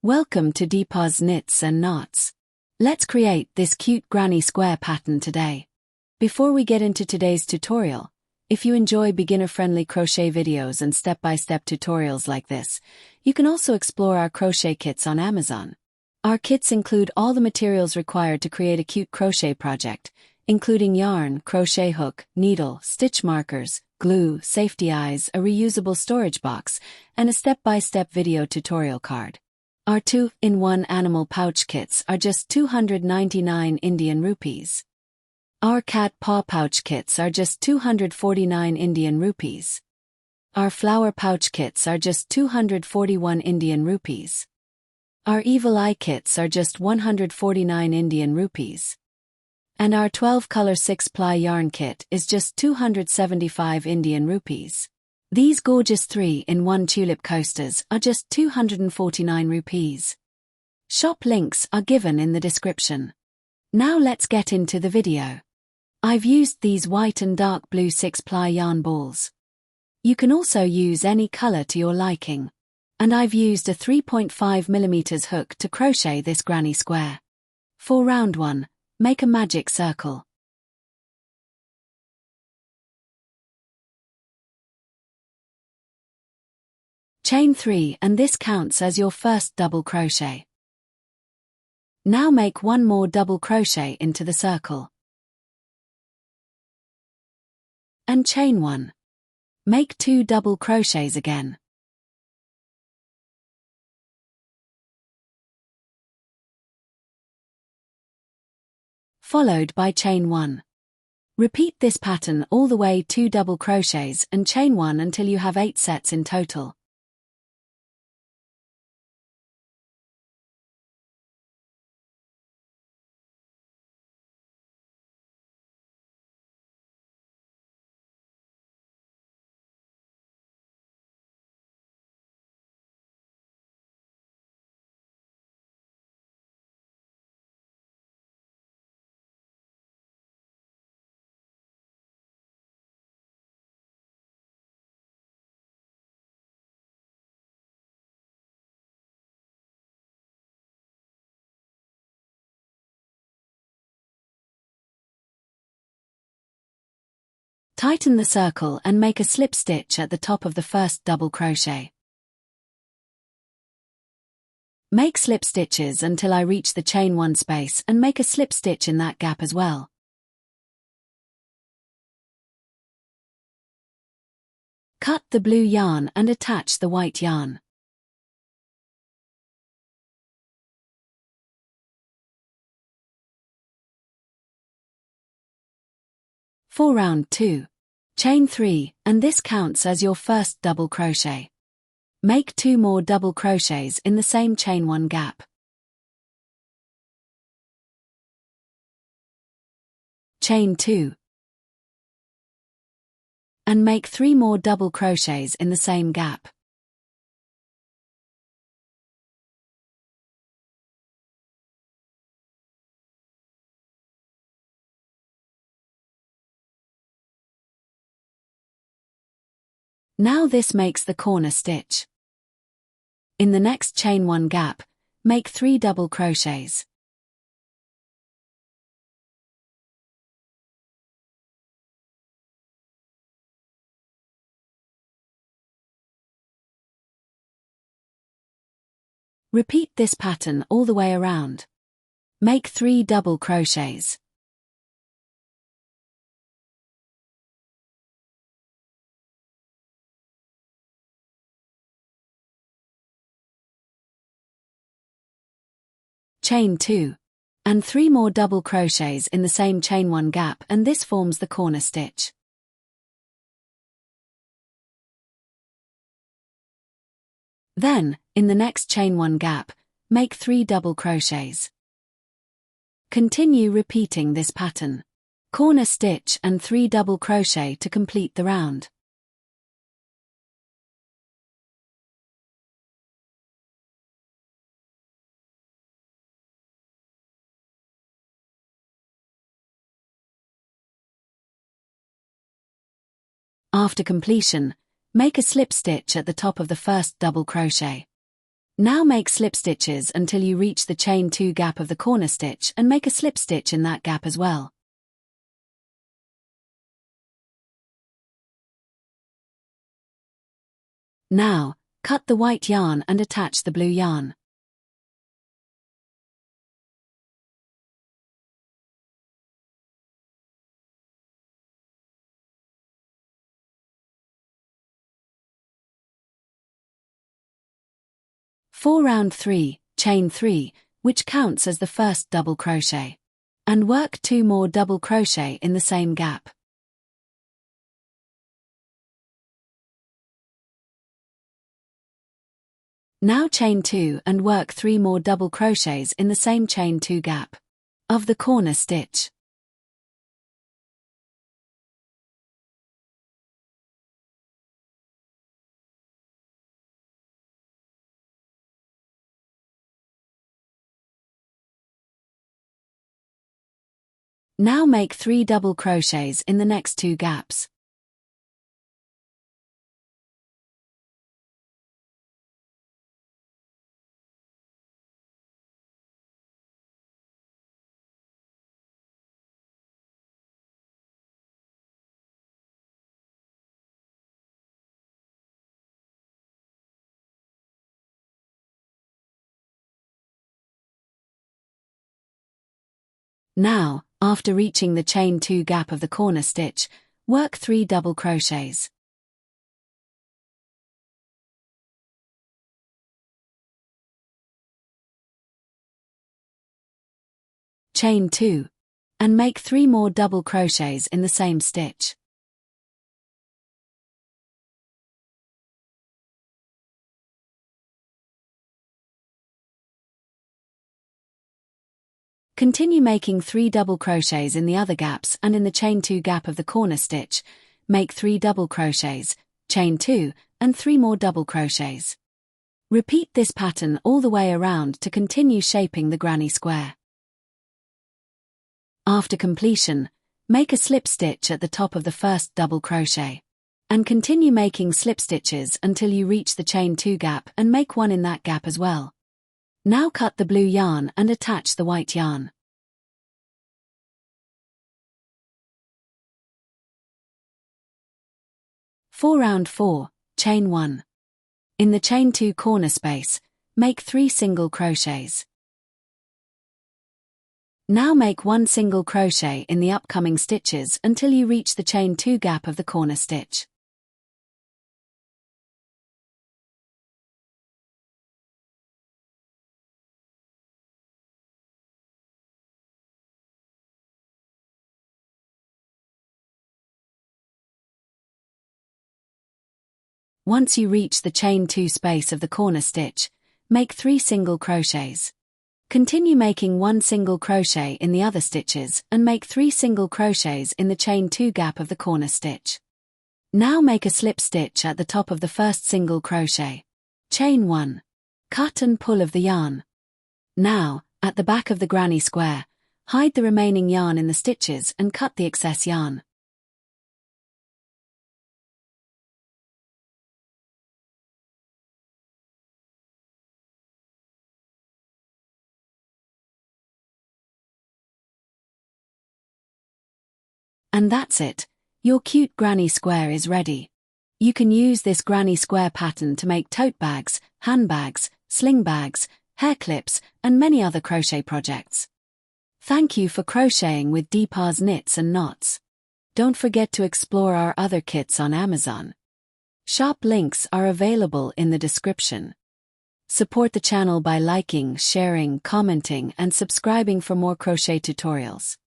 Welcome to Deepa's Knits and Knots. Let's create this cute granny square pattern today. Before we get into today's tutorial, if you enjoy beginner-friendly crochet videos and step-by-step tutorials like this, you can also explore our crochet kits on Amazon. Our kits include all the materials required to create a cute crochet project, including yarn, crochet hook, needle, stitch markers, glue, safety eyes, a reusable storage box, and a step-by-step video tutorial card. Our 2-in-1 animal pouch kits are just 299 Indian rupees. Our cat paw pouch kits are just 249 Indian rupees. Our flower pouch kits are just 241 Indian rupees. Our evil eye kits are just 149 Indian rupees. And our 12-color 6-ply yarn kit is just 275 Indian rupees. These gorgeous 3-in-1 tulip coasters are just 249 rupees. Shop links are given in the description. Now let's get into the video. I've used these white and dark blue 6-ply yarn balls. You can also use any color to your liking. And I've used a 3.5mm hook to crochet this granny square. For round 1, make a magic circle. Chain 3 and this counts as your first double crochet. Now make one more double crochet into the circle. And chain 1. Make 2 double crochets again. Followed by chain 1. Repeat this pattern all the way 2 double crochets and chain 1 until you have 8 sets in total. Tighten the circle and make a slip stitch at the top of the first double crochet. Make slip stitches until I reach the chain 1 space and make a slip stitch in that gap as well. Cut the blue yarn and attach the white yarn. For round 2, chain 3, and this counts as your first double crochet. Make 2 more double crochets in the same chain 1 gap. Chain 2. And make 3 more double crochets in the same gap. Now this makes the corner stitch. In the next chain 1 gap, make 3 double crochets. Repeat this pattern all the way around. Make 3 double crochets. Chain 2. And 3 more double crochets in the same chain 1 gap, and this forms the corner stitch. Then, in the next chain 1 gap, make 3 double crochets. Continue repeating this pattern. Corner stitch and 3 double crochet to complete the round. After completion, make a slip stitch at the top of the first double crochet. Now make slip stitches until you reach the chain 2 gap of the corner stitch and make a slip stitch in that gap as well. Now, cut the white yarn and attach the blue yarn. For round 3, chain 3, which counts as the first double crochet. And work 2 more double crochet in the same gap. Now chain 2 and work 3 more double crochets in the same chain 2 gap of the corner stitch. Now make 3 double crochets in the next 2 gaps. Now, after reaching the chain 2 gap of the corner stitch, work 3 double crochets. Chain 2. And make 3 more double crochets in the same stitch. Continue making 3 double crochets in the other gaps and in the chain 2 gap of the corner stitch, make 3 double crochets, chain 2, and 3 more double crochets. Repeat this pattern all the way around to continue shaping the granny square. After completion, make a slip stitch at the top of the first double crochet. And continue making slip stitches until you reach the chain 2 gap and make one in that gap as well. Now cut the blue yarn and attach the white yarn. For round 4, chain 1. In the chain 2 corner space, make 3 single crochets. Now make 1 single crochet in the upcoming stitches until you reach the chain 2 gap of the corner stitch. Once you reach the chain 2 space of the corner stitch, make 3 single crochets. Continue making 1 single crochet in the other stitches and make 3 single crochets in the chain 2 gap of the corner stitch. Now make a slip stitch at the top of the first single crochet. Chain 1. Cut and pull of the yarn. Now, at the back of the granny square, hide the remaining yarn in the stitches and cut the excess yarn. And that's it. Your cute granny square is ready. You can use this granny square pattern to make tote bags, handbags, sling bags, hair clips, and many other crochet projects. Thank you for crocheting with Deepa's Knits and Knots. Don't forget to explore our other kits on Amazon. Shop links are available in the description. Support the channel by liking, sharing, commenting, and subscribing for more crochet tutorials.